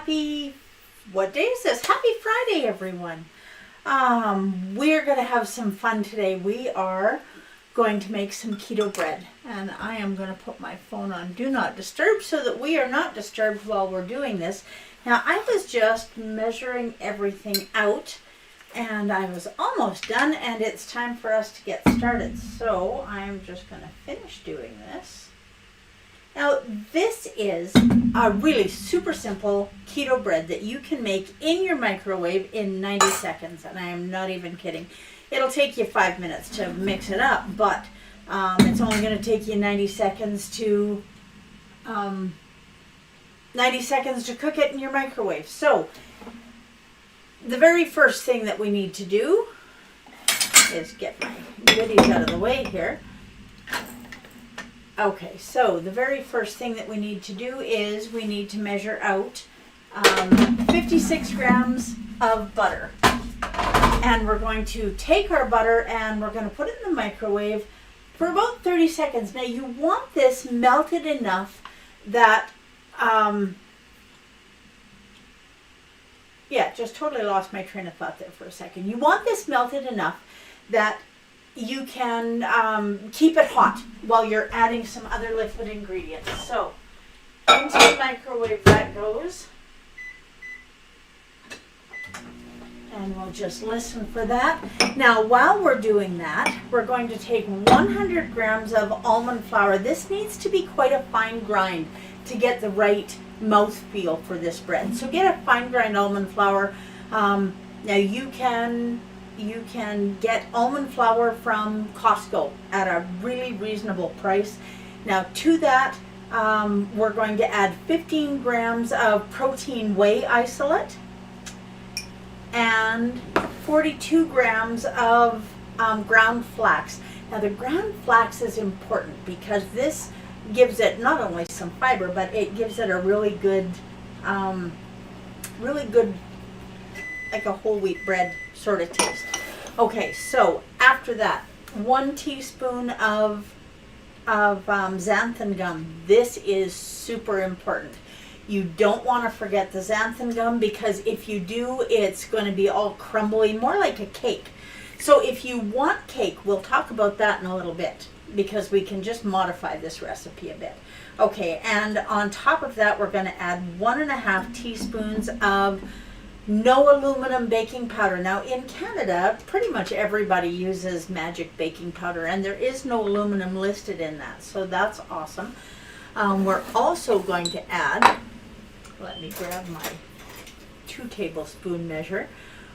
what day is this? Happy Friday, everyone. We're going to have some fun today. We are going to make some keto bread, and I am going to put my phone on Do Not Disturb so that we are not disturbed while we're doing this. Now, I was just measuring everything out, and I was almost done, and it's time for us to get started. So I'm just going to finish doing this. Now, this is a really super simple keto bread that you can make in your microwave in 90 seconds, and I am not even kidding. It'll take you 5 minutes to mix it up, but it's only going to take you 90 seconds to cook it in your microwave. So, the very first thing that we need to do is get my goodies out of the way here. Okay, so the very first thing that we need to do is we need to measure out 56 grams of butter. And we're going to take our butter and we're going to put it in the microwave for about 30 seconds. Now you want this melted enough that, just totally lost my train of thought there for a second. You want this melted enough that you can keep it hot while you're adding some other liquid ingredients. So into the microwave that goes. And we'll just listen for that. Now, while we're doing that, we're going to take 100 grams of almond flour. This needs to be quite a fine grind to get the right mouthfeel for this bread. So get a fine grind almond flour. Now you can get almond flour from Costco at a really reasonable price. Now to that, we're going to add 15 grams of protein whey isolate and 42 grams of ground flax. Now the ground flax is important because this gives it not only some fiber, but it gives it a really good, like a whole wheat bread sort of taste. Okay, so after that, 1 teaspoon of xanthan gum. This is super important. You don't want to forget the xanthan gum because if you do, it's going to be all crumbly, more like a cake. So if you want cake, we'll talk about that in a little bit because we can just modify this recipe a bit. Okay, and on top of that, we're going to add 1.5 teaspoons of no aluminum baking powder. Now in Canada, pretty much everybody uses magic baking powder, and there is no aluminum listed in that, so that's awesome. We're also going to add, let me grab my 2 tablespoon measure.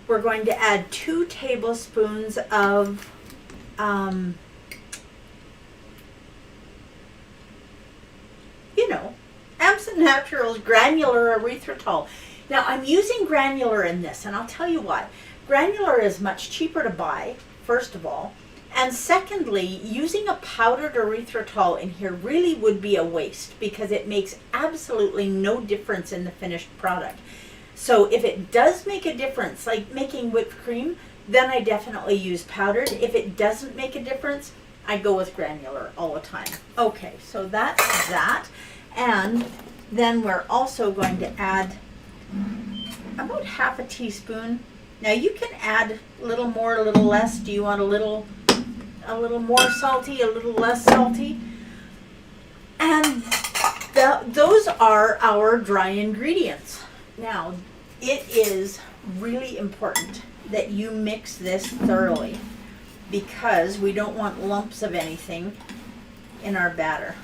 We're going to add 2 tablespoons of Absent Naturals granular erythritol. Now I'm using granular in this, and I'll tell you why. Granular is much cheaper to buy, first of all, and secondly, using a powdered erythritol in here really would be a waste because it makes absolutely no difference in the finished product. So if it does make a difference, like making whipped cream, then I definitely use powdered. If it doesn't make a difference, I go with granular all the time. Okay, so that's that. And then we're also going to add about 1/2 teaspoon. Now you can add a little more, a little less. Do you want a little more salty, a little less salty? And those are our dry ingredients. Now it is really important that you mix this thoroughly because we don't want lumps of anything in our batter.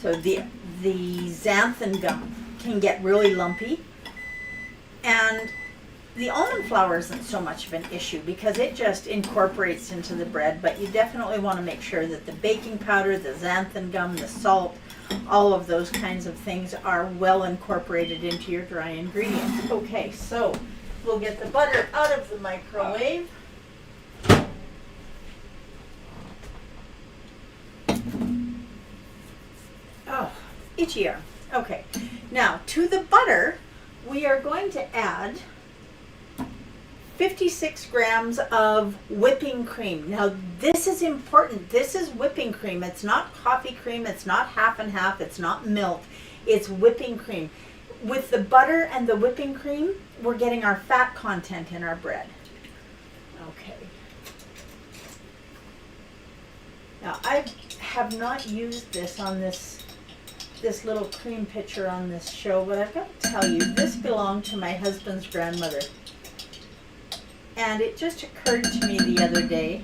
So the xanthan gum can get really lumpy, and the almond flour isn't so much of an issue because it just incorporates into the bread, but you definitely want to make sure that the baking powder, the xanthan gum, the salt, all of those kinds of things are well incorporated into your dry ingredients. Okay, so we'll get the butter out of the microwave. Oh, itchy arm. Okay, now to the butter, we are going to add 56 grams of whipping cream. Now this is important. This is whipping cream. It's not coffee cream. It's not half and half. It's not milk. It's whipping cream. With the butter and the whipping cream, we're getting our fat content in our bread. Okay. Now I have not used this on this little cream pitcher on this show, but I've got to tell you, this belonged to my husband's grandmother. And it just occurred to me the other day,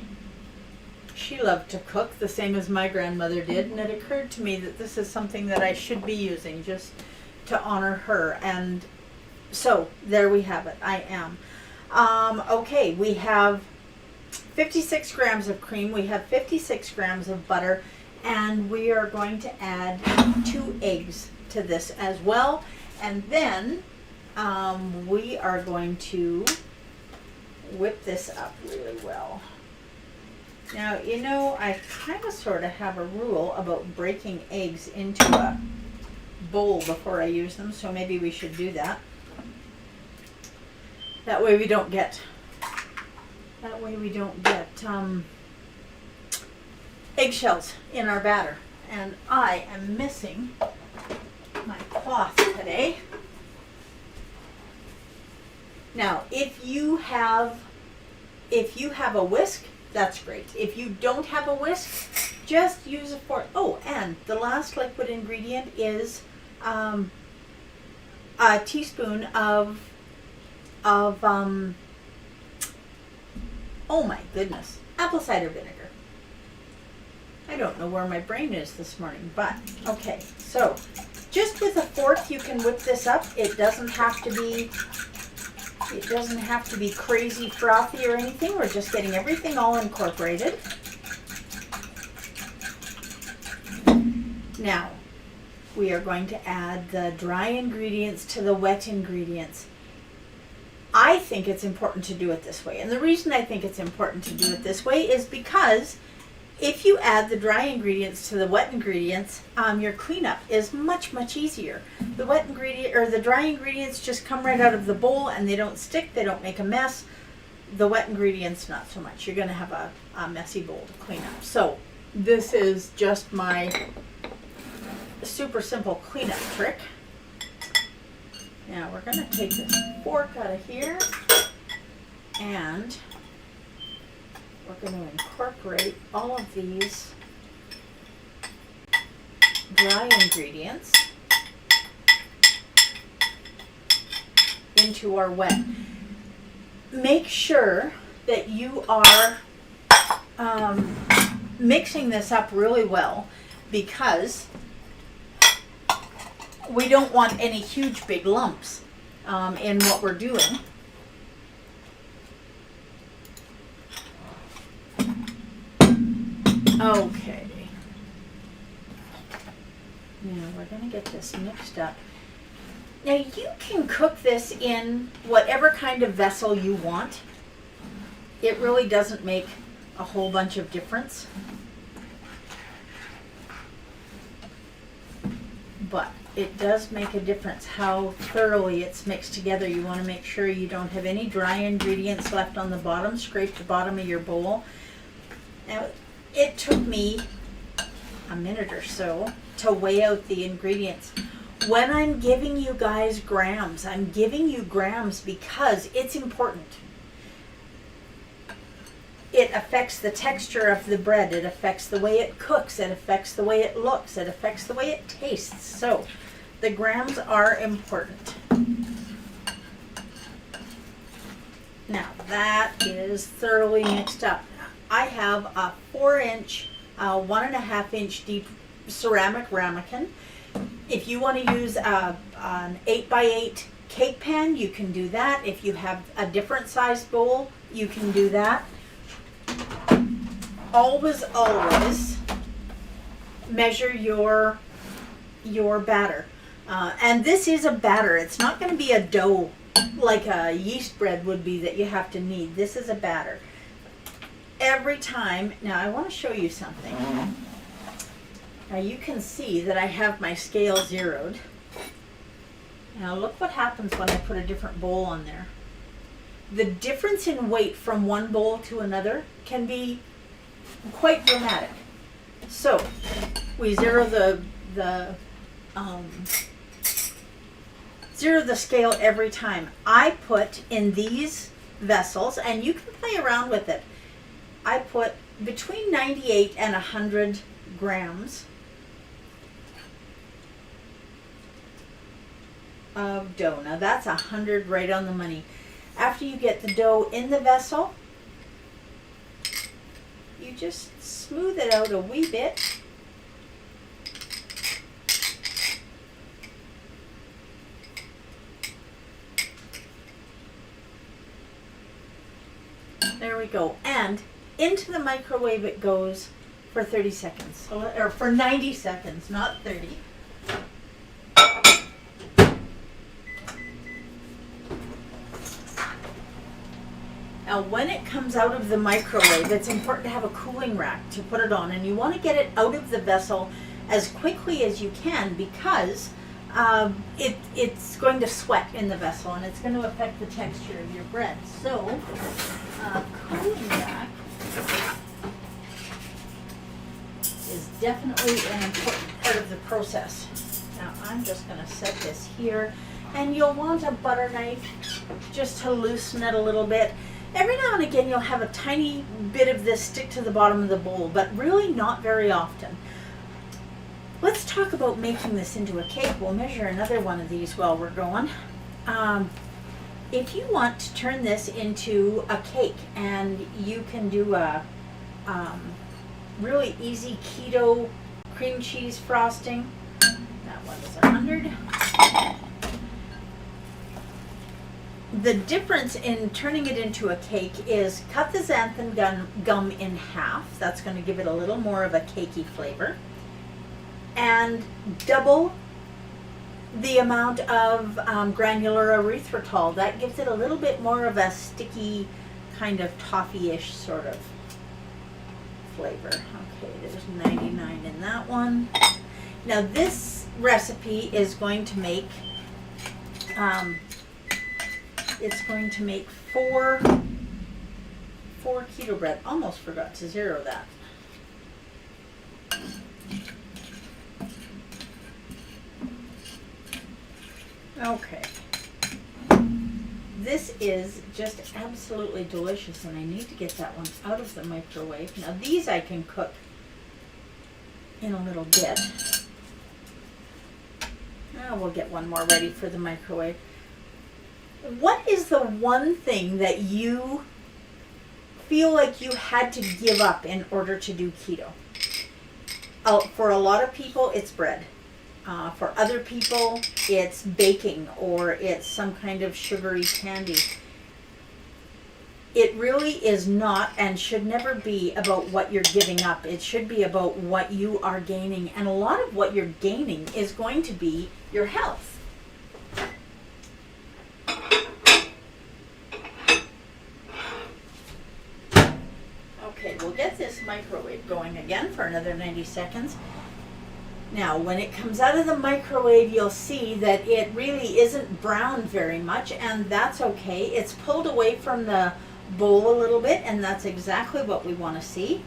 she loved to cook the same as my grandmother did, and it occurred to me that this is something that I should be using just to honor her. And so there we have it. I am. Okay, we have 56 grams of cream, we have 56 grams of butter, and we are going to add 2 eggs to this as well. And then we are going to whip this up really well. Now, you know, I kind of sort of have a rule about breaking eggs into a bowl before I use them, so maybe we should do that. That way we don't get eggshells in our batter. And I am missing my cloth today. Now, if you have a whisk, that's great. If you don't have a whisk, just use a fork. Oh, and the last liquid ingredient is a teaspoon of oh my goodness, apple cider vinegar. I don't know where my brain is this morning, but okay. So, just with a fork, you can whip this up. It doesn't have to be crazy frothy or anything. We're just getting everything all incorporated. Now, we are going to add the dry ingredients to the wet ingredients. I think it's important to do it this way. And the reason I think it's important to do it this way is because if you add the dry ingredients to the wet ingredients, your cleanup is much, much easier. The wet ingredient or the dry ingredients just come right out of the bowl and they don't stick, they don't make a mess. The wet ingredients, not so much. You're going to have a messy bowl to clean up. So this is just my super simple cleanup trick. Now we're going to take this fork out of here and we're going to incorporate all of these dry ingredients into our wet. Make sure that you are mixing this up really well, because we don't want any huge big lumps in what we're doing. Okay. Now we're going to get this mixed up. Now you can cook this in whatever kind of vessel you want. It really doesn't make a whole bunch of difference. But it does make a difference how thoroughly it's mixed together. You want to make sure you don't have any dry ingredients left on the bottom. Scrape the bottom of your bowl. Now, it took me a minute or so to weigh out the ingredients. When I'm giving you guys grams, I'm giving you grams because it's important. It affects the texture of the bread. It affects the way it cooks. It affects the way it looks. It affects the way it tastes. So the grams are important. Now that is thoroughly mixed up. I have a 4-inch, 1.5-inch deep ceramic ramekin. If you want to use an 8x8 cake pan, you can do that. If you have a different size bowl, you can do that. Always measure your batter. And this is a batter. It's not going to be a dough like a yeast bread would be that you have to knead. This is a batter. Every time, now I want to show you something. Now you can see that I have my scale zeroed. Now look what happens when I put a different bowl on there. the difference in weight from one bowl to another can be quite dramatic. So we zero the scale every time. I put in these vessels, and you can play around with it, I put between 98 and 100 grams of dough. Now that's 100 right on the money. After you get the dough in the vessel, you just smooth it out a wee bit. There we go. And into the microwave it goes for 30 seconds. Or for 90 seconds, not 30. Now when it comes out of the microwave, it's important to have a cooling rack to put it on, and you want to get it out of the vessel as quickly as you can, because it's going to sweat in the vessel and it's going to affect the texture of your bread. So cooling rack is definitely an important part of the process. Now I'm just going to set this here, and you'll want a butter knife just to loosen it a little bit. Every now and again you'll have a tiny bit of this stick to the bottom of the bowl, but really not very often. Let's talk about making this into a cake. We'll measure another one of these while we're going. If you want to turn this into a cake, and you can do a really easy keto cream cheese frosting. That one is 100. The difference in turning it into a cake is cut the xanthan gum in half. That's going to give it a little more of a cakey flavor. And double the amount of granular erythritol. That gives it a little bit more of a sticky, kind of toffee-ish sort of flavor. Okay, there's 99 in that one. Now this recipe is going to make, it's going to make four keto bread. Almost forgot to zero that. Okay. This is just absolutely delicious, and I need to get that one out of the microwave. Now these I can cook in a little bit. Now we'll get one more ready for the microwave. What is the one thing that you feel like you had to give up in order to do keto? For a lot of people, it's bread. For other people, it's baking, or it's some kind of sugary candy. It really is not, and should never be, about what you're giving up. It should be about what you are gaining. And a lot of what you're gaining is going to be your health. Okay, we'll get this microwave going again for another 90 seconds. Now, when it comes out of the microwave, you'll see that it really isn't browned very much, and that's okay. It's pulled away from the bowl a little bit, and that's exactly what we want to see.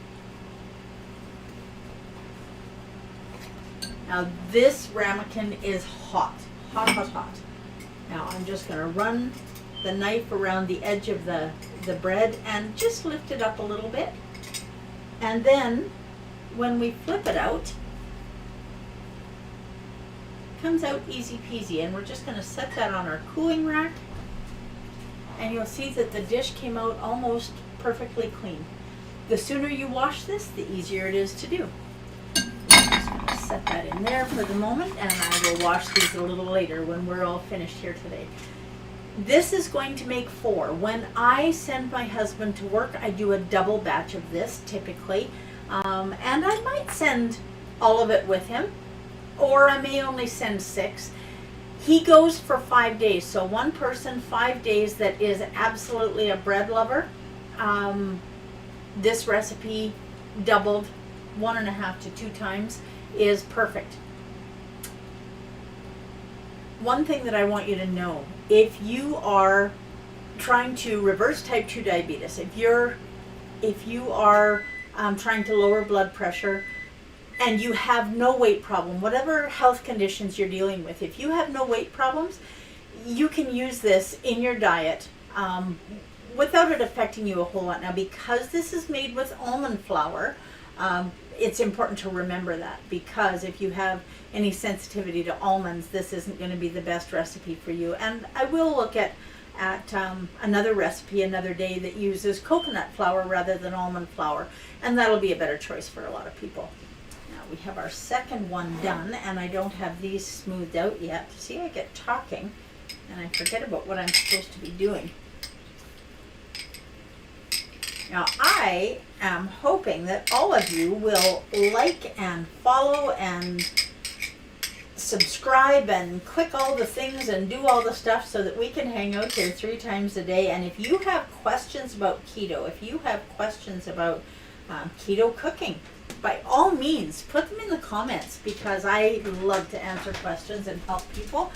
Now, this ramekin is hot, hot, hot, hot. Now, I'm just going to run the knife around the edge of the bread and just lift it up a little bit. And then, when we flip it out, comes out easy peasy, and we're just going to set that on our cooling rack, and you'll see that the dish came out almost perfectly clean. The sooner you wash this, the easier it is to do. I'm just going to set that in there for the moment, and I will wash these a little later when we're all finished here today. This is going to make 4. When I send my husband to work, I do a double batch of this typically, and I might send all of it with him, or I may only send 6. He goes for 5 days, so one person, 5 days, that is absolutely a bread lover. This recipe doubled 1.5 to 2 times is perfect. One thing that I want you to know, if you are trying to reverse type 2 diabetes, if you are trying to lower blood pressure and you have no weight problem, whatever health conditions you're dealing with, if you have no weight problems, you can use this in your diet without it affecting you a whole lot. Now, because this is made with almond flour, it's important to remember that, because if you have any sensitivity to almonds, this isn't going to be the best recipe for you. And I will look at another recipe another day that uses coconut flour rather than almond flour, and that'll be a better choice for a lot of people. Now we have our second one done, and I don't have these smoothed out yet. See, I get talking and I forget about what I'm supposed to be doing. Now, I am hoping that all of you will like and follow and subscribe and click all the things and do all the stuff so that we can hang out here 3 times a day. And if you have questions about keto, if you have questions about keto cooking, by all means, put them in the comments, because I love to answer questions and help people.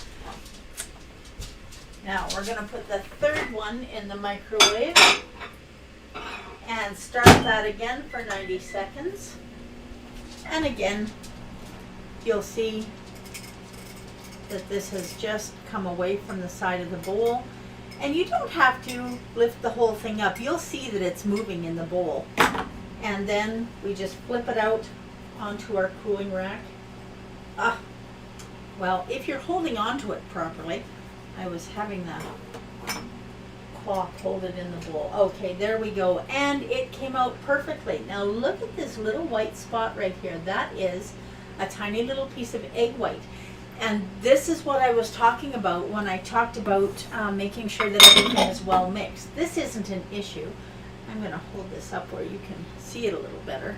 Now, we're going to put the third one in the microwave and start that again for 90 seconds. And again, you'll see that this has just come away from the side of the bowl. And you don't have to lift the whole thing up. You'll see that it's moving in the bowl. And then we just flip it out onto our cooling rack. Well, if you're holding onto it properly, I was having the cloth hold it in the bowl. Okay, there we go. And it came out perfectly. Now look at this little white spot right here. That is a tiny little piece of egg white. And this is what I was talking about when I talked about making sure that everything is well mixed. This isn't an issue. I'm going to hold this up where you can see it a little better.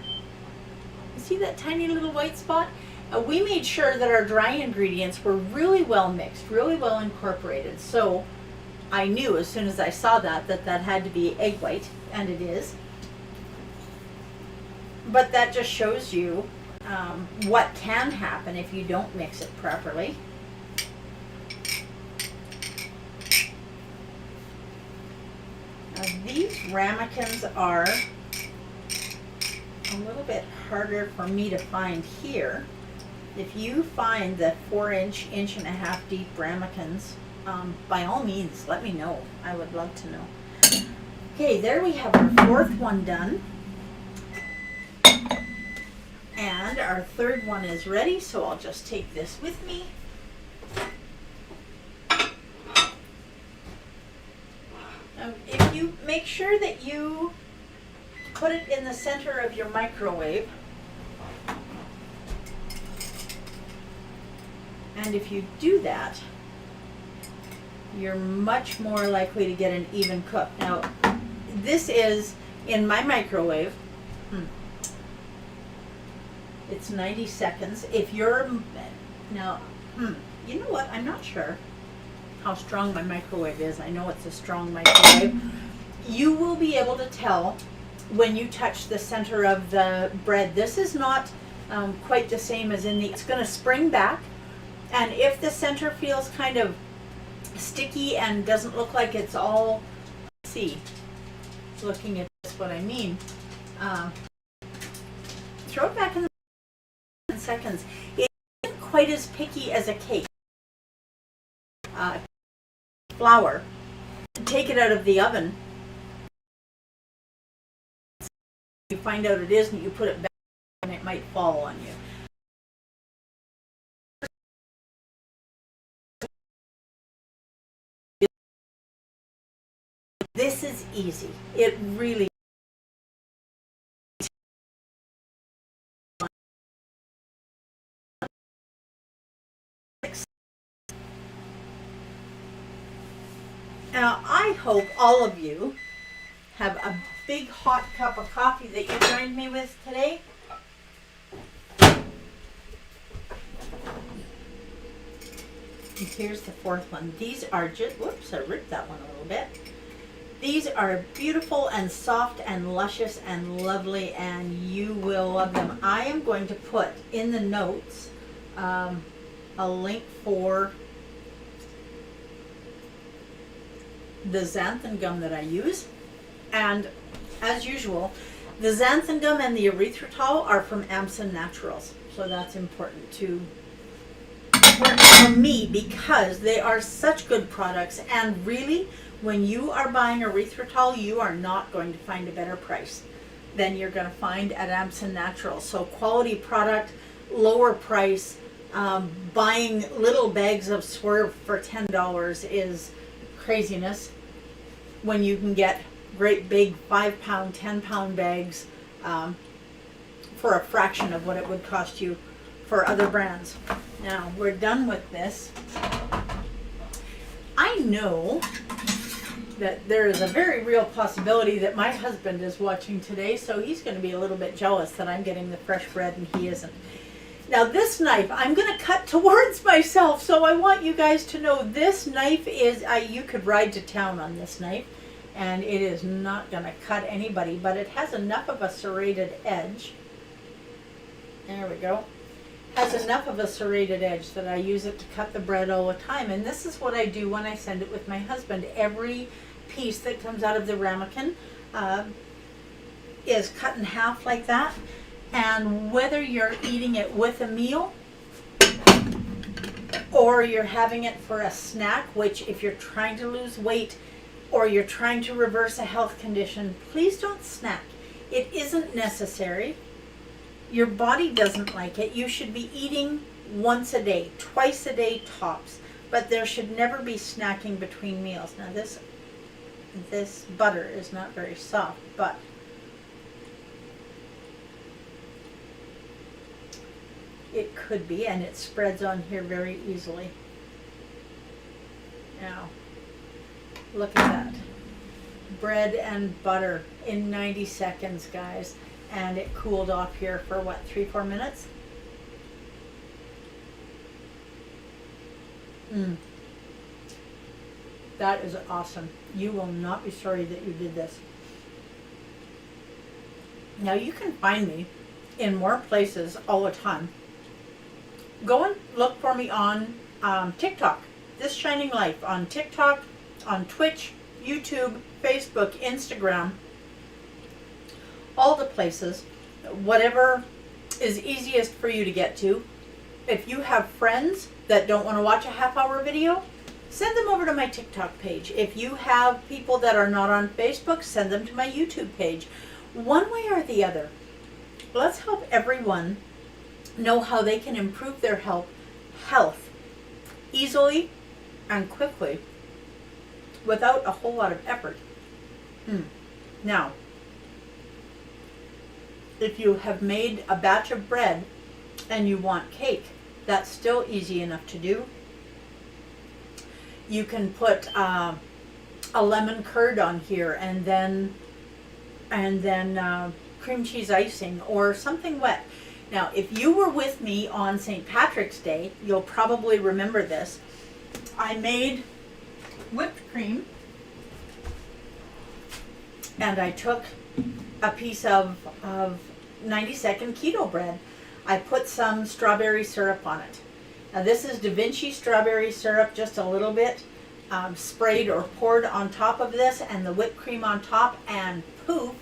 You see that tiny little white spot? We made sure that our dry ingredients were really well mixed, really well incorporated. So I knew as soon as I saw that had to be egg white, and it is. But that just shows you what can happen if you don't mix it properly. Now, these ramekins are a little bit harder for me to find here. If you find the 4-inch, 1.5-inch deep ramekins, by all means, let me know. I would love to know. Okay, there we have our fourth one done. And our third one is ready, so I'll just take this with me. If you make sure that you put it in the center of your microwave, and if you do that, you're much more likely to get an even cook. Now, this is in my microwave. It's 90 seconds. If you're, now, you know what? I'm not sure how strong my microwave is. I know it's a strong microwave. You will be able to tell when you touch the center of the bread. This is not quite the same as in the, it's going to spring back. And if the center feels kind of sticky and doesn't look like it's all, see, looking at this, what I mean, throw it back in the seconds. It isn't quite as picky as a cake. Flour. Take it out of the oven. You find out it isn't, you put it back and it might fall on you. This is easy. It really Now, I hope all of you have a big hot cup of coffee that you joined me with today. And here's the fourth one. These are just, whoops, I ripped that one a little bit. These are beautiful and soft and luscious and lovely, and you will love them. I am going to put in the notes a link for the xanthan gum that I use. And as usual, the xanthan gum and the erythritol are from Amson Naturals. So that's important to for me because they are such good products. And really, when you are buying erythritol, you are not going to find a better price than you're going to find at Amson Naturals. So quality product, lower price. Buying little bags of Swerve for $10 is craziness when you can get great big 5-pound, 10-pound bags for a fraction of what it would cost you for other brands. Now we're done with this. I know that there is a very real possibility that my husband is watching today, so he's going to be a little bit jealous that I'm getting the fresh bread and he isn't. Now this knife, I'm going to cut towards myself, so I want you guys to know this knife is, you could ride to town on this knife, and it is not going to cut anybody, but it has enough of a serrated edge. There we go. Has enough of a serrated edge that I use it to cut the bread all the time, and this is what I do when I send it with my husband. Every piece that comes out of the ramekin is cut in half like that. And whether you're eating it with a meal or you're having it for a snack, which if you're trying to lose weight or you're trying to reverse a health condition, please don't snack. It isn't necessary. Your body doesn't like it. You should be eating once a day, twice a day tops, but there should never be snacking between meals. Now this butter is not very soft, but it could be, and it spreads on here very easily. Now, look at that. Bread and butter in 90 seconds, guys. And it cooled off here for what, 3-4 minutes? That is awesome. You will not be sorry that you did this. Now you can find me in more places all the time. Go and look for me on TikTok. This Shining Life on TikTok, on Twitch, YouTube, Facebook, Instagram, all the places. Whatever is easiest for you to get to. If you have friends that don't want to watch a half-hour video, send them over to my TikTok page. If you have people that are not on Facebook, send them to my YouTube page. One way or the other, let's help everyone know how they can improve their health easily and quickly without a whole lot of effort. Now, if you have made a batch of bread and you want cake, that's still easy enough to do. You can put a lemon curd on here and then cream cheese icing or something wet. Now, if you were with me on St. Patrick's Day, you'll probably remember this. I made whipped cream and I took a piece of 90-second keto bread. I put some strawberry syrup on it. Now this is Da Vinci strawberry syrup, just a little bit sprayed or poured on top of this, and the whipped cream on top, and poof,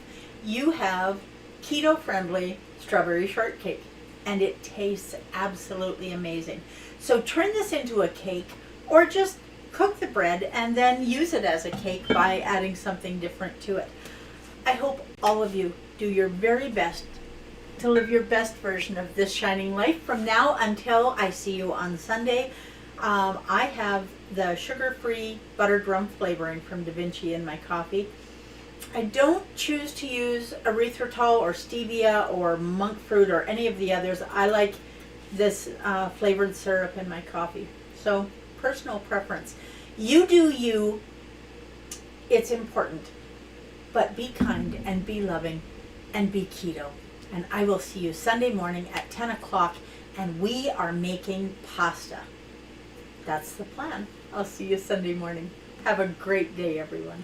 you have keto-friendly strawberry shortcake, and it tastes absolutely amazing. So turn this into a cake, or just cook the bread and then use it as a cake by adding something different to it. I hope all of you do your very best to live your best version of this shining life from now until I see you on Sunday. I have the sugar-free buttered rum flavoring from Da Vinci in my coffee. I don't choose to use erythritol or stevia or monk fruit or any of the others. I like this flavored syrup in my coffee. So, personal preference. You do you. It's important. But be kind and be loving and be keto. And I will see you Sunday morning at 10 o'clock, and we are making pasta. That's the plan. I'll see you Sunday morning. Have a great day, everyone.